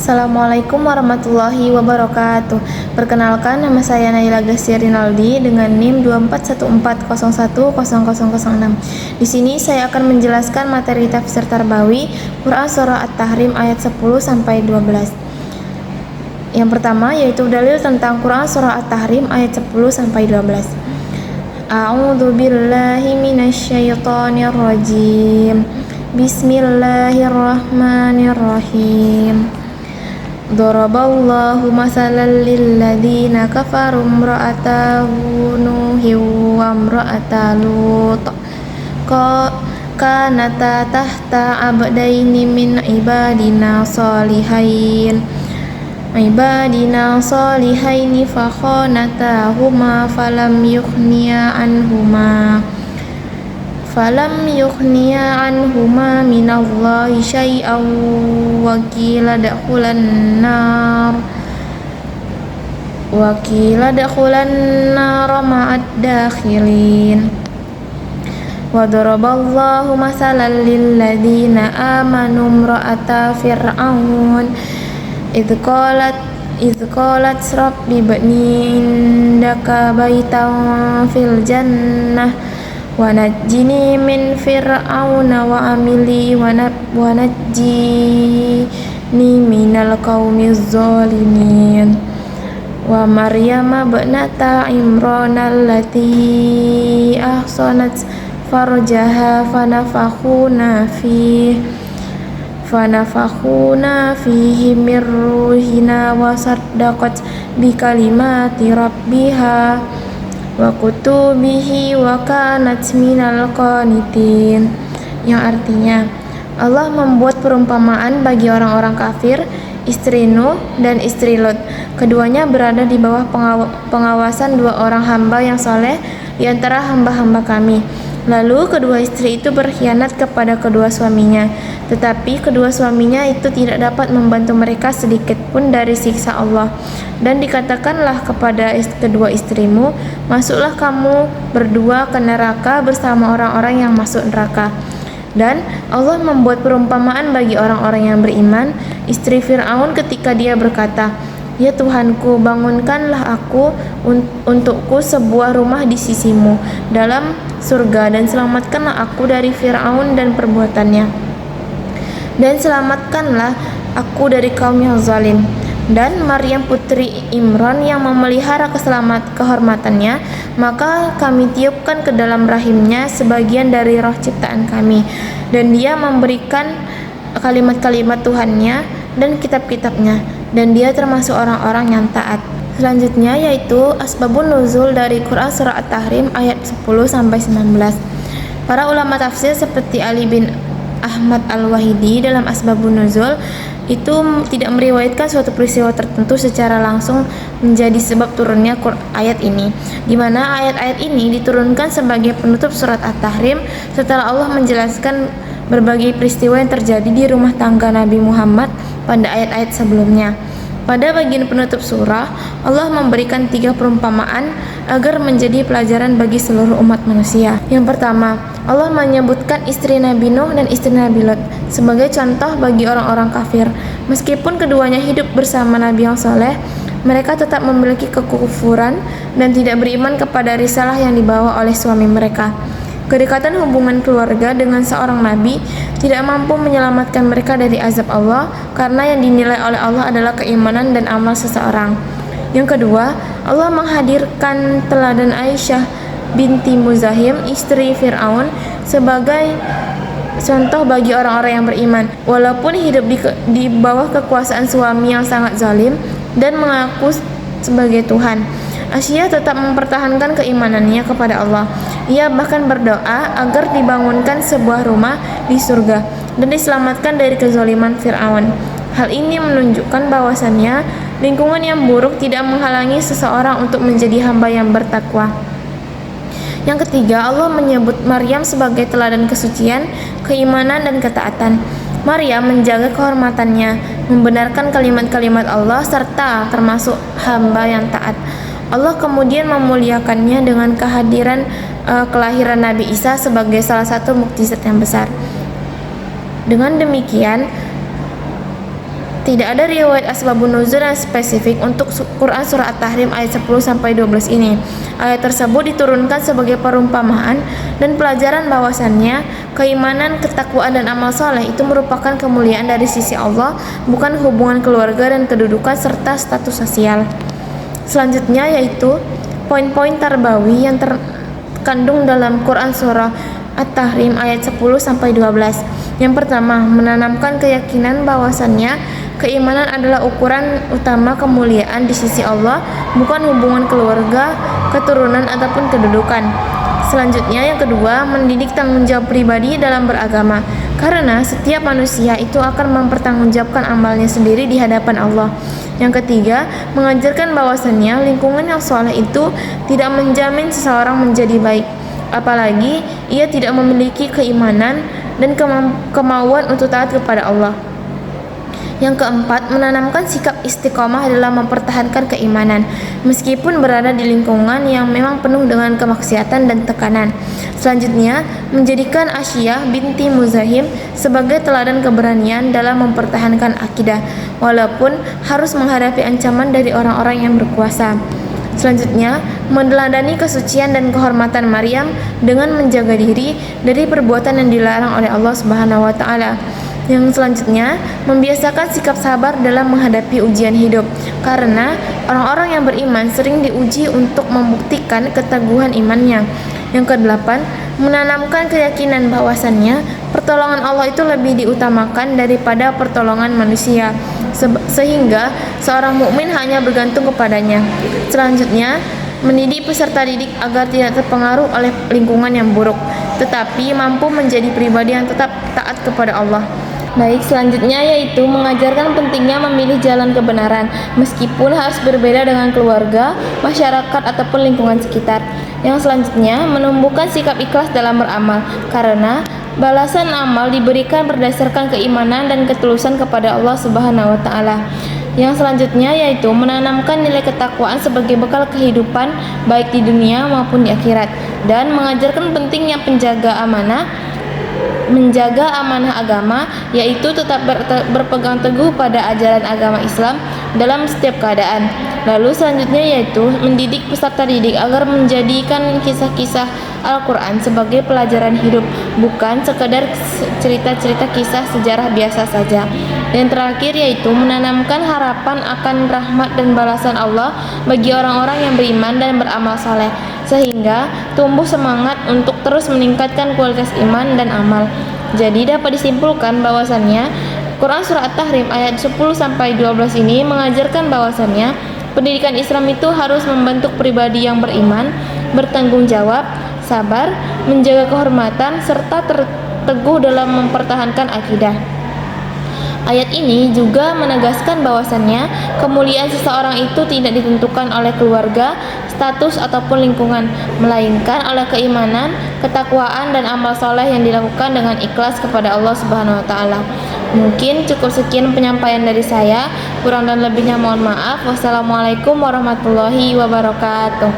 Assalamualaikum warahmatullahi wabarakatuh. Perkenalkan, nama saya Naila Gasya Rinaldi dengan NIM 2414010006. Di sini saya akan menjelaskan materi tafsir Tarbawi Quran Surah At-Tahrim ayat 10 sampai 12. Yang pertama yaitu dalil tentang Quran Surah At-Tahrim ayat 10 sampai 12. A'udzu billahi minasyaitonir rajim. Bismillahirrahmanirrahim. Daraballahu masalan lilladzina kafaru imra'ata nuhin wa imra'ata lut kanata tahta abdaini min ibadina salihaini fakhanatahuma falam yukhniya anhuma minallahi syai'an wa qila dakhulan nar ma'ad dakhilin. Wa daraballahu masalan lilladzina amanu imra'ata fir'aun idh qalat rabbi ibni indaka baitan fil jannah wa najjini min fir'auna wa amili wa najjini minal qaumiz zalimin. Wa maryama ibnata imran allati ahsanat farjaha fanafakhuna fihi min ruhina wa saddaqat bi kalimati rabbiha wa kutubihi wa kanat minal qanitin, yang artinya Allah membuat perumpamaan bagi orang-orang kafir, istri Nuh dan istri Lot. Keduanya berada di bawah pengawasan dua orang hamba yang soleh di antara hamba-hamba kami. Lalu kedua istri itu berkhianat kepada kedua suaminya, tetapi kedua suaminya itu tidak dapat membantu mereka sedikit pun dari siksa Allah. Dan dikatakanlah kepada kedua istrimu, masuklah kamu berdua ke neraka bersama orang-orang yang masuk neraka. Dan Allah membuat perumpamaan bagi orang-orang yang beriman, istri Fir'aun ketika dia berkata, "Ya Tuhanku, bangunkanlah aku untukku sebuah rumah di sisimu dalam surga dan selamatkanlah aku dari Fir'aun dan perbuatannya. Dan selamatkanlah aku dari kaum yang zalim." Dan Maryam putri Imran yang memelihara kehormatannya, maka kami tiupkan ke dalam rahimnya sebagian dari roh ciptaan kami, dan dia memberikan kalimat-kalimat Tuhannya dan kitab-kitabnya, dan dia termasuk orang-orang yang taat. Selanjutnya yaitu asbabun nuzul dari Quran Surah At-Tahrim ayat 10 sampai 19. Para ulama tafsir seperti Ali bin Ahmad Al-Wahidi dalam asbabun nuzul itu tidak meriwayatkan suatu peristiwa tertentu secara langsung menjadi sebab turunnya ayat ini, di mana ayat-ayat ini diturunkan sebagai penutup surat At-Tahrim setelah Allah menjelaskan berbagai peristiwa yang terjadi di rumah tangga Nabi Muhammad pada ayat-ayat sebelumnya. Pada bagian penutup surah, Allah memberikan 3 perumpamaan agar menjadi pelajaran bagi seluruh umat manusia. Yang pertama, Allah menyebutkan istri Nabi Nuh dan istri Nabi Lot sebagai contoh bagi orang-orang kafir. Meskipun keduanya hidup bersama Nabi yang soleh, mereka tetap memiliki kekufuran dan tidak beriman kepada risalah yang dibawa oleh suami mereka. Kedekatan hubungan keluarga dengan seorang nabi tidak mampu menyelamatkan mereka dari azab Allah, karena yang dinilai oleh Allah adalah keimanan dan amal seseorang. Yang kedua, Allah menghadirkan teladan Aisyah binti Muzahim, istri Fir'aun, sebagai contoh bagi orang-orang yang beriman, walaupun hidup di bawah kekuasaan suami yang sangat zalim dan mengaku sebagai Tuhan. Aisyah tetap mempertahankan keimanannya kepada Allah. Ia bahkan berdoa agar dibangunkan sebuah rumah di surga dan diselamatkan dari kezaliman Fir'aun. Hal ini menunjukkan bahwasannya lingkungan yang buruk tidak menghalangi seseorang untuk menjadi hamba yang bertakwa. Yang ketiga, Allah menyebut Maryam sebagai teladan kesucian, keimanan, dan ketaatan. Maryam menjaga kehormatannya, membenarkan kalimat-kalimat Allah, serta termasuk hamba yang taat. Allah kemudian memuliakannya dengan kehadiran kelahiran Nabi Isa sebagai salah satu mukjizat yang besar. Dengan demikian, Tidak ada riwayat asbabun nuzul yang spesifik untuk Quran surah At-Tahrim ayat 10-12 ini. Ayat tersebut diturunkan sebagai perumpamaan dan pelajaran bahwasannya keimanan, ketakwaan dan amal soleh itu merupakan kemuliaan dari sisi Allah, bukan hubungan keluarga dan kedudukan serta status sosial. Selanjutnya yaitu poin-poin tarbawi yang terkandung dalam Quran surah At-Tahrim ayat 10-12. Yang pertama, menanamkan keyakinan bahwasannya keimanan adalah ukuran utama kemuliaan di sisi Allah, bukan hubungan keluarga, keturunan ataupun kedudukan. Selanjutnya yang kedua, mendidik tanggung jawab pribadi dalam beragama, karena setiap manusia itu akan mempertanggungjawabkan amalnya sendiri di hadapan Allah. Yang ketiga, mengajarkan bahwasannya lingkungan yang soleh itu tidak menjamin seseorang menjadi baik, apalagi ia tidak memiliki keimanan dan kemauan untuk taat kepada Allah. Yang keempat, menanamkan sikap istiqomah dalam mempertahankan keimanan meskipun berada di lingkungan yang memang penuh dengan kemaksiatan dan tekanan. Selanjutnya, menjadikan Asyiyah binti Muzahim sebagai teladan keberanian dalam mempertahankan akidah walaupun harus menghadapi ancaman dari orang-orang yang berkuasa. Selanjutnya, meneladani kesucian dan kehormatan Maryam dengan menjaga diri dari perbuatan yang dilarang oleh Allah Subhanahu wa taala. Yang selanjutnya, membiasakan sikap sabar dalam menghadapi ujian hidup, karena orang-orang yang beriman sering diuji untuk membuktikan keteguhan imannya. Yang kedelapan, menanamkan keyakinan bahwasannya pertolongan Allah itu lebih diutamakan daripada pertolongan manusia, sehingga seorang mukmin hanya bergantung kepadanya. Selanjutnya, mendidik peserta didik agar tidak terpengaruh oleh lingkungan yang buruk, tetapi mampu menjadi pribadi yang tetap taat kepada Allah. Baik, selanjutnya yaitu mengajarkan pentingnya memilih jalan kebenaran meskipun harus berbeda dengan keluarga, masyarakat ataupun lingkungan sekitar. Yang selanjutnya, menumbuhkan sikap ikhlas dalam beramal, karena balasan amal diberikan berdasarkan keimanan dan ketulusan kepada Allah Subhanahu wa taala. Yang selanjutnya yaitu menanamkan nilai ketakwaan sebagai bekal kehidupan baik di dunia maupun di akhirat, dan mengajarkan pentingnya menjaga amanah agama, yaitu tetap berpegang teguh pada ajaran agama Islam dalam setiap keadaan. Lalu selanjutnya yaitu mendidik peserta didik agar menjadikan kisah-kisah Al-Quran sebagai pelajaran hidup, bukan sekadar cerita-cerita kisah sejarah biasa saja. Dan terakhir yaitu menanamkan harapan akan rahmat dan balasan Allah bagi orang-orang yang beriman dan beramal saleh, sehingga tumbuh semangat untuk terus meningkatkan kualitas iman dan amal. Jadi dapat disimpulkan bahwasannya Quran surah At-Tahrim ayat 10-12 ini mengajarkan bahwasannya pendidikan Islam itu harus membentuk pribadi yang beriman, bertanggung jawab, sabar, menjaga kehormatan, serta teguh dalam mempertahankan akidah. Ayat ini juga menegaskan bahwasannya kemuliaan seseorang itu tidak ditentukan oleh keluarga, status ataupun lingkungan, melainkan oleh keimanan, ketakwaan dan amal soleh yang dilakukan dengan ikhlas kepada Allah Subhanahu wa taala. Mungkin cukup sekian penyampaian dari saya, kurang dan lebihnya mohon maaf. Wassalamualaikum warahmatullahi wabarakatuh.